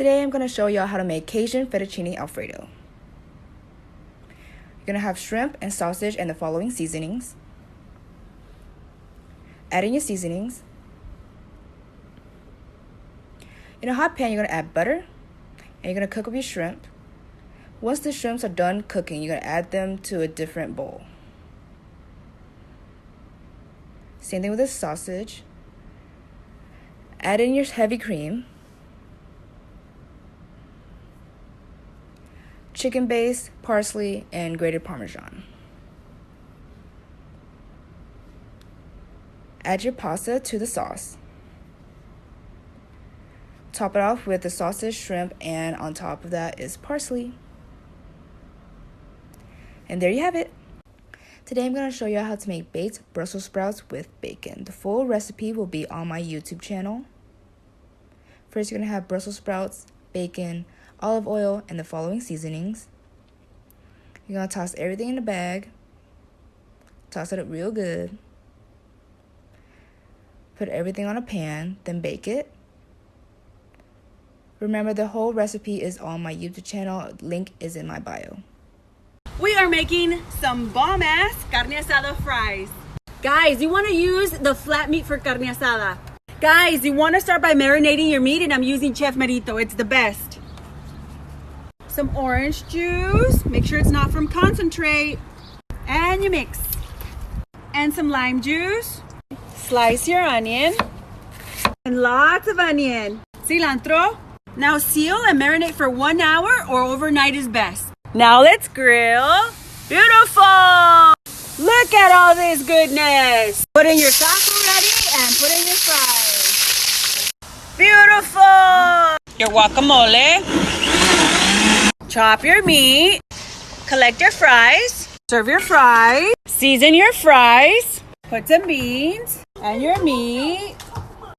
Today I'm going to show y'all how to make Cajun fettuccine alfredo. You're going to have shrimp and sausage and the following seasonings. Add in your seasonings. In a hot pan, you're going to add butter and you're going to cook up your shrimp. Once the shrimps are done cooking, you're going to add them to a different bowl. Same thing with the sausage. Add in your heavy cream. Chicken base, parsley, and grated Parmesan. Add your pasta to the sauce. Top it off with the sausage, shrimp, and on top of that is parsley. And there you have it. Today I'm going to show you how to make baked Brussels sprouts with bacon. The full recipe will be on my YouTube channel. First, you're going to have Brussels sprouts, bacon, olive oil, and the following seasonings. You're going to toss everything in the bag. Toss it up real good. Put everything on a pan, then bake it. Remember, the whole recipe is on my YouTube channel. Link is in my bio. We are making some bomb-ass carne asada fries. Guys, you want to use the flat meat for carne asada. Guys, you want to start by marinating your meat, and I'm using Chef Merito. It's the best. Some orange juice. Make sure it's not from concentrate. And you mix. And some lime juice. Slice your onion. And lots of onion. Cilantro. Now seal and marinate for 1 hour or overnight is best. Now let's grill. Beautiful! Look at all this goodness. Put in your sauce already and put in your fries. Beautiful! Your guacamole. Chop your meat. Collect your fries. Serve your fries. Season your fries. Put some beans and your meat.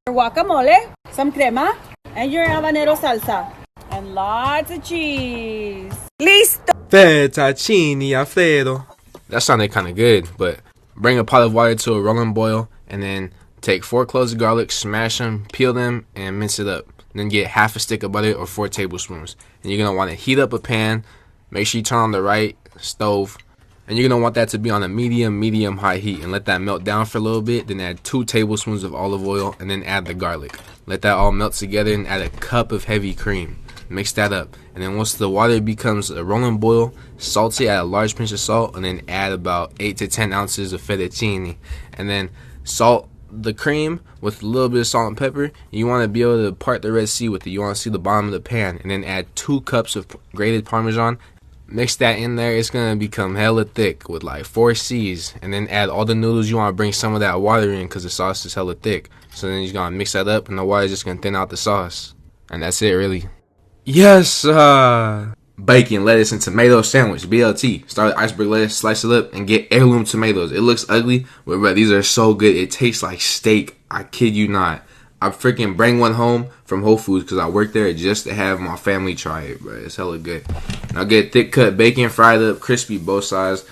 Your guacamole. Some crema. And your habanero salsa. And lots of cheese. Listo! Fettuccine Alfredo. That sounded kind of good, but bring a pot of water to a rolling boil and then take 4 cloves of garlic, smash them, peel them, and mince it up. Then get half a stick of butter or 4 tablespoons. And you're going to want to heat up a pan. Make sure you turn on the right stove. And you're going to want that to be on a medium high heat and let that melt down for a little bit. Then add 2 tablespoons of olive oil and then add the garlic. Let that all melt together and add a cup of heavy cream. Mix that up. And then once the water becomes a rolling boil, salt it, add a large pinch of salt, and then add about 8 to 10 ounces of fettuccine. And then salt the cream with a little bit of salt and pepper. You want to be able to part the Red Sea with it. You want to see the bottom of the pan. And then add 2 cups of grated Parmesan. Mix that in there. It's going to become hella thick with like 4 C's. And then add all the noodles. You want to bring some of that water in because the sauce is hella thick. So then you're going to mix that up and the water is just going to thin out the sauce. And that's it really. Yes! Bacon, lettuce, and tomato sandwich. BLT. Start with iceberg lettuce, slice it up, and get heirloom tomatoes. It looks ugly, but bro, these are so good. It tastes like steak. I kid you not. I freaking bring one home from Whole Foods because I work there just to have my family try it, bro. It's hella good. Now get thick cut bacon, fried up, crispy both sides.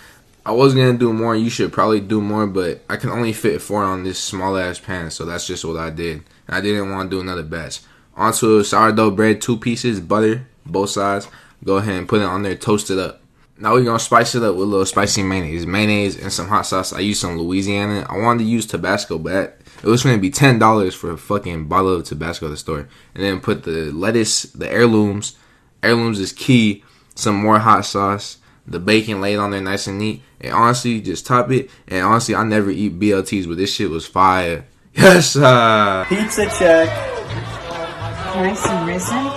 I was going to do more. You should probably do more, but I can only fit 4 on this small ass pan, so that's just what I did. And I didn't want to do another batch. Onto sourdough bread, 2 pieces, butter, both sides. Go ahead and put it on there, toast it up. Now we're going to spice it up with a little spicy mayonnaise. Mayonnaise and some hot sauce. I used some Louisiana. I wanted to use Tabasco, but it was going to be $10 for a fucking bottle of Tabasco at the store. And then put the lettuce, the heirlooms. Heirlooms is key. Some more hot sauce. The bacon laid on there nice and neat. And honestly, just top it. And honestly, I never eat BLTs, but this shit was fire. Yes, Pizza check. Nice and risen.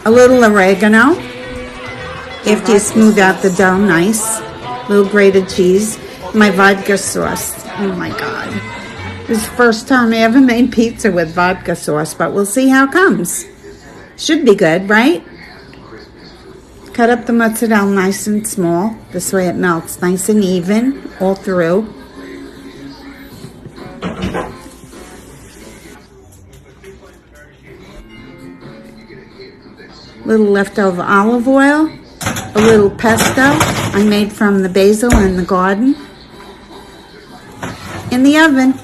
A little oregano. After you smooth out the dough, nice. Little grated cheese. My vodka sauce. Oh my God. This is the first time I ever made pizza with vodka sauce, but we'll see how it comes. Should be good, right? Cut up the mozzarella nice and small. This way it melts nice and even all through. Little leftover olive oil, a little pesto I made from the basil in the garden. In the oven.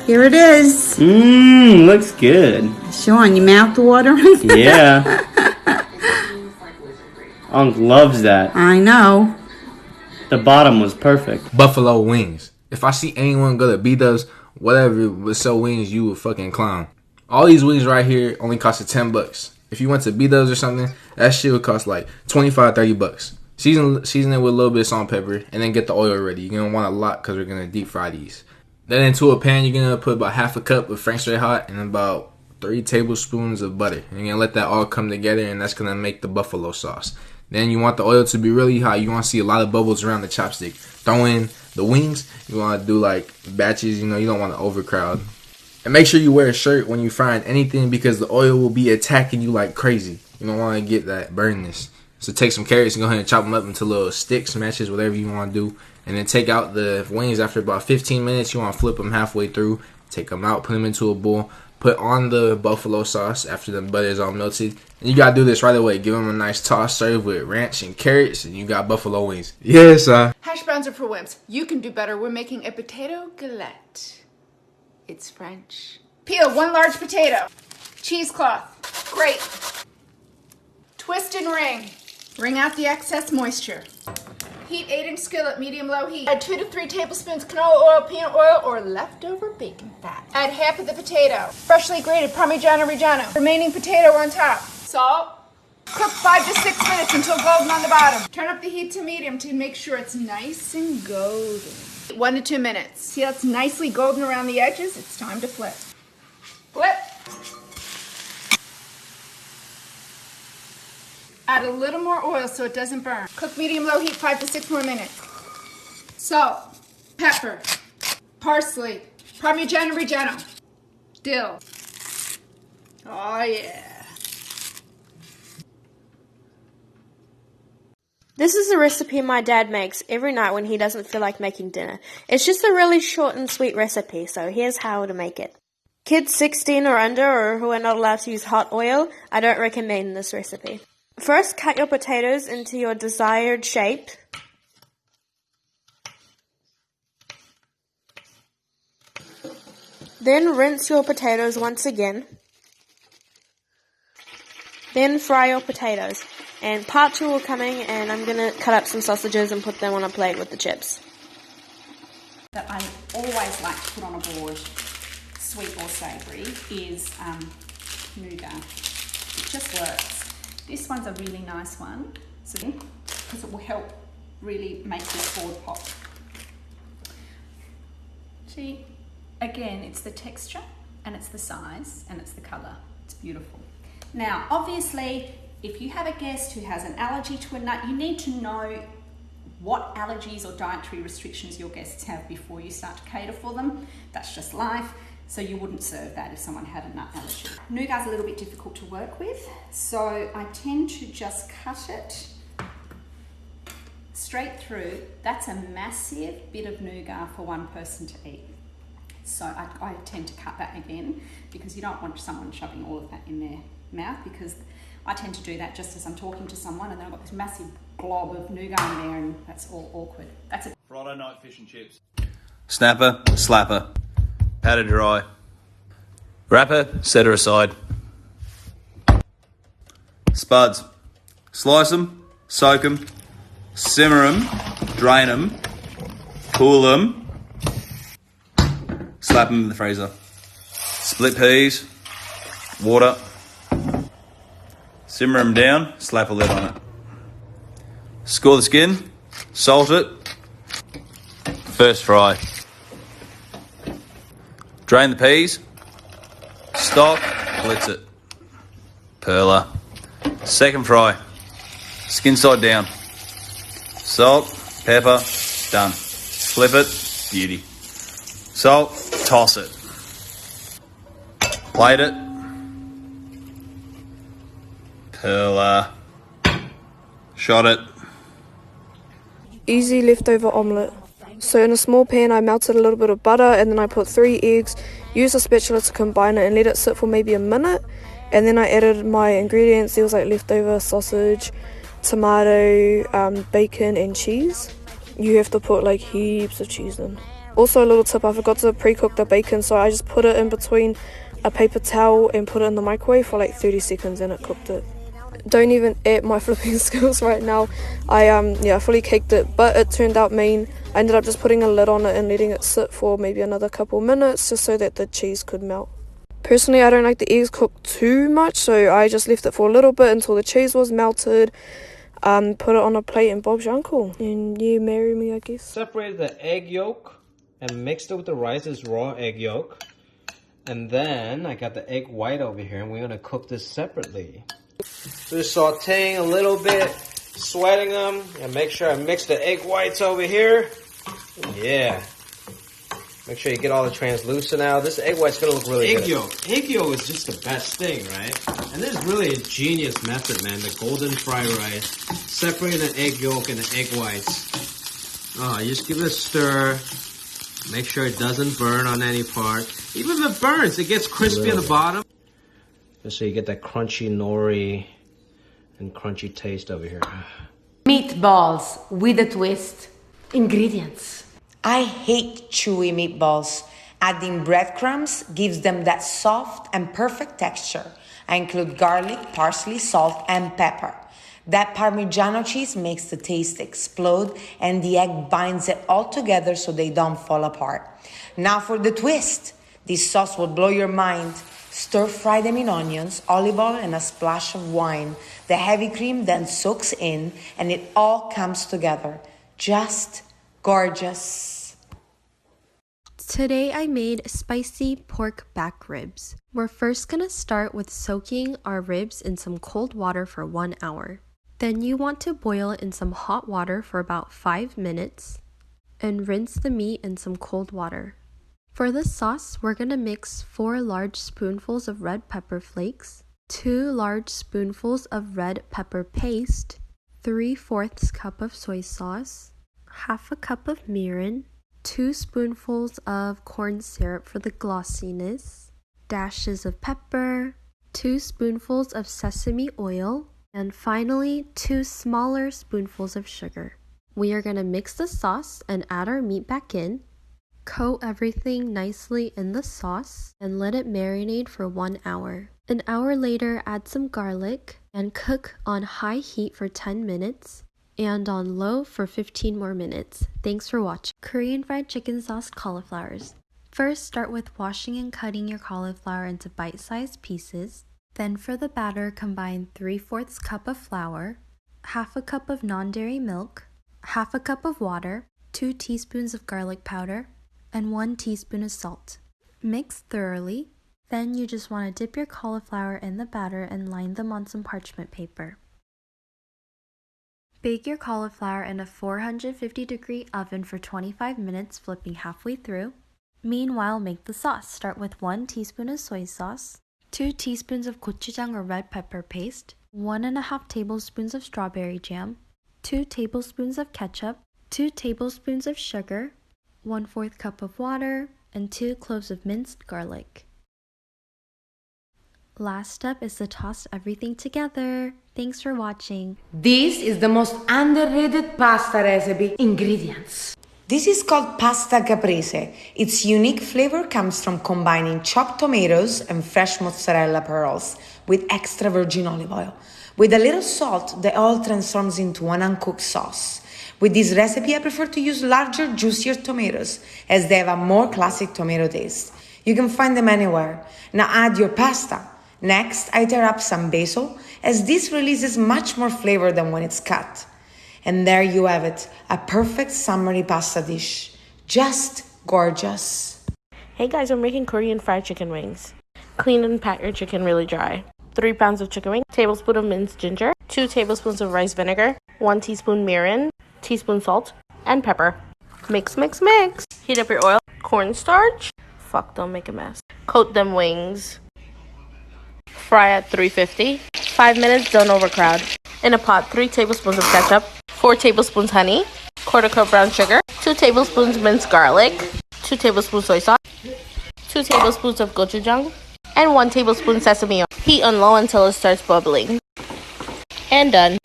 Here it is. Mmm, looks good. Sean, your mouth watering? Yeah. Unc loves that. I know. The bottom was perfect. Buffalo wings. If I see anyone go to B-Dubs, whatever, would sell wings, you would fucking clown. All these wings right here only costed $10. If you went to B-Dubs or something, that shit would cost like $25-$30. Season it with a little bit of salt and pepper, and then get the oil ready. You're gonna want a lot because we're gonna deep fry these. Then into a pan, you're gonna put about half a cup of Frank's Red Hot and about 3 tablespoons of butter. And you're gonna let that all come together, and that's gonna make the buffalo sauce. Then you want the oil to be really hot. You want to see a lot of bubbles around the chopstick. Throw in the wings. You want to do like batches. You know, you don't want to overcrowd. And make sure you wear a shirt when you frying anything because the oil will be attacking you like crazy. You don't want to get that burnness. So take some carrots and go ahead and chop them up into little sticks, matches, whatever you want to do. And then take out the wings after about 15 minutes. You want to flip them halfway through. Take them out, put them into a bowl. Put on the buffalo sauce after the butter is all melted. And you got to do this right away. Give them a nice toss, serve with ranch and carrots, and you got buffalo wings. Yes, Hash browns are for wimps. You can do better. We're making a potato galette. It's French. Peel 1 large potato. Cheesecloth. Grate. Twist and wring. Wring out the excess moisture. Heat 8-inch skillet, medium-low heat. Add 2 to 3 tablespoons canola oil, peanut oil, or leftover bacon fat. Add half of the potato. Freshly grated Parmigiano Reggiano. Remaining potato on top. Salt. Cook 5 to 6 minutes until golden on the bottom. Turn up the heat to medium to make sure it's nice and golden. 1 to 2 minutes. See how it's nicely golden around the edges? It's time to flip. Flip. Add a little more oil so it doesn't burn. Cook medium-low heat 5 to 6 more minutes. Salt, pepper, parsley, Parmigiano Reggiano, dill. Oh yeah. This is a recipe my dad makes every night when he doesn't feel like making dinner. It's just a really short and sweet recipe, so here's how to make it. Kids 16 or under or who are not allowed to use hot oil, I don't recommend this recipe. First, cut your potatoes into your desired shape. Then rinse your potatoes once again. Then fry your potatoes. And part 2 are coming, and I'm going to cut up some sausages and put them on a plate with the chips. That I always like to put on a board, sweet or savoury, is nougat. It just works. This one's a really nice one, because it will help really make this board pop. See, again, it's the texture, and it's the size, and it's the colour. It's beautiful. Now, obviously, if you have a guest who has an allergy to a nut, you need to know what allergies or dietary restrictions your guests have before you start to cater for them. That's just life. So you wouldn't serve that if someone had a nut allergy. Nougat's a little bit difficult to work with, so I tend to just cut it straight through. That's a massive bit of nougat for one person to eat. So I tend to cut that again because you don't want someone shoving all of that in their mouth, because I tend to do that just as I'm talking to someone and then I've got this massive glob of nougat in there and that's all awkward. That's a Friday night fish and chips. Snapper, slapper. Pat her dry. Wrap her, set her aside. Spuds. Slice them, soak them, simmer them, drain them, cool them, slap them in the freezer. Split peas, water, simmer them down, slap a lid on it. Score the skin, salt it, first fry. Drain the peas, stock, blitz it. Perler. Second fry, skin side down. Salt, pepper, done. Flip it, beauty. Salt, toss it. Plate it. Perler. Shot it. Easy leftover omelette. So in a small pan I melted a little bit of butter and then I put 3 eggs, used a spatula to combine it and let it sit for maybe a minute, and then I added my ingredients. There was like leftover sausage, tomato, bacon and cheese. You have to put like heaps of cheese in. Also, a little tip, I forgot to pre-cook the bacon, so I just put it in between a paper towel and put it in the microwave for like 30 seconds and it cooked it. Don't even at my flipping skills right now. I fully caked it, but it turned out mean. I ended up just putting a lid on it and letting it sit for maybe another couple minutes just so that the cheese could melt. Personally, I don't like the eggs cooked too much, so I just left it for a little bit until the cheese was melted. Put it on a plate and Bob's your uncle. And yeah, marry me, I guess. Separated the egg yolk and mixed it with the rice, this raw egg yolk. And then I got the egg white over here, and we're gonna cook this separately. So just sauteing a little bit, sweating them, and make sure I mix the egg whites over here. Yeah. Make sure you get all the translucent out. This egg white's gonna look really good. Egg yolk is just the best thing, right? And this is really a genius method, man. The golden fried rice. Separating the egg yolk and the egg whites. You just give it a stir. Make sure it doesn't burn on any part. Even if it burns, it gets crispy at the bottom. Just so you get that crunchy nori and crunchy taste over here. Meatballs with a twist. Ingredients. I hate chewy meatballs. Adding breadcrumbs gives them that soft and perfect texture. I include garlic, parsley, salt, and pepper. That Parmigiano cheese makes the taste explode, and the egg binds it all together so they don't fall apart. Now for the twist. This sauce will blow your mind. Stir-fry them in onions, olive oil, and a splash of wine. The heavy cream then soaks in, and it all comes together. Just gorgeous. Today I made spicy pork back ribs. We're first gonna start with soaking our ribs in some cold water for 1 hour. Then you want to boil it in some hot water for about 5 minutes and rinse the meat in some cold water. For the sauce, we're gonna mix 4 large spoonfuls of red pepper flakes, 2 large spoonfuls of red pepper paste, 3/4 cup of soy sauce, half a cup of mirin, 2 spoonfuls of corn syrup for the glossiness, dashes of pepper, 2 spoonfuls of sesame oil, and finally 2 smaller spoonfuls of sugar. We are going to mix the sauce and add our meat back in, coat everything nicely in the sauce, and let it marinate for 1 hour. An hour later, add some garlic and cook on high heat for 10 minutes and on low for 15 more minutes. Thanks for watching. Korean fried chicken sauce cauliflowers. First, start with washing and cutting your cauliflower into bite-sized pieces. Then for the batter, combine 3/4 cup of flour, half a cup of non-dairy milk, half a cup of water, 2 teaspoons of garlic powder, and 1 teaspoon of salt. Mix thoroughly. Then you just want to dip your cauliflower in the batter and line them on some parchment paper. Bake your cauliflower in a 450-degree oven for 25 minutes, flipping halfway through. Meanwhile, make the sauce. Start with 1 teaspoon of soy sauce, 2 teaspoons of gochujang or red pepper paste, 1.5 tablespoons of strawberry jam, 2 tablespoons of ketchup, 2 tablespoons of sugar, 1/4 cup of water, and 2 cloves of minced garlic. Last step is to toss everything together. Thanks for watching. This is the most underrated pasta recipe. Ingredients. This is called pasta caprese. Its unique flavor comes from combining chopped tomatoes and fresh mozzarella pearls with extra virgin olive oil. With a little salt, the oil transforms into an uncooked sauce. With this recipe, I prefer to use larger, juicier tomatoes as they have a more classic tomato taste. You can find them anywhere. Now add your pasta. Next, I tear up some basil, as this releases much more flavor than when it's cut. And there you have it, a perfect summery pasta dish. Just gorgeous. Hey guys, we're making Korean fried chicken wings. Clean and pat your chicken really dry. 3 pounds of chicken wing, tablespoon of minced ginger, 2 tablespoons of rice vinegar, 1 teaspoon mirin, teaspoon salt, and pepper. Mix, mix, mix. Heat up your oil, cornstarch. Fuck, don't make a mess. Coat them wings. Fry at 350. 5 minutes, don't overcrowd. In a pot, 3 tablespoons of ketchup, 4 tablespoons honey, 1/4 cup brown sugar, 2 tablespoons minced garlic, 2 tablespoons soy sauce, 2 tablespoons of gochujang, and 1 tablespoon sesame oil. Heat on low until it starts bubbling. And done.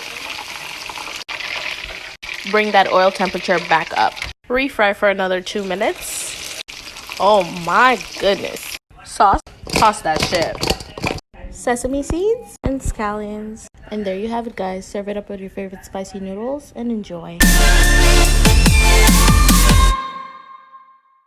Bring that oil temperature back up. Refry for another 2 minutes. Oh my goodness. Sauce, Toss that shit. sesame seeds, and scallions. And there you have it, guys. Serve it up with your favorite spicy noodles and enjoy.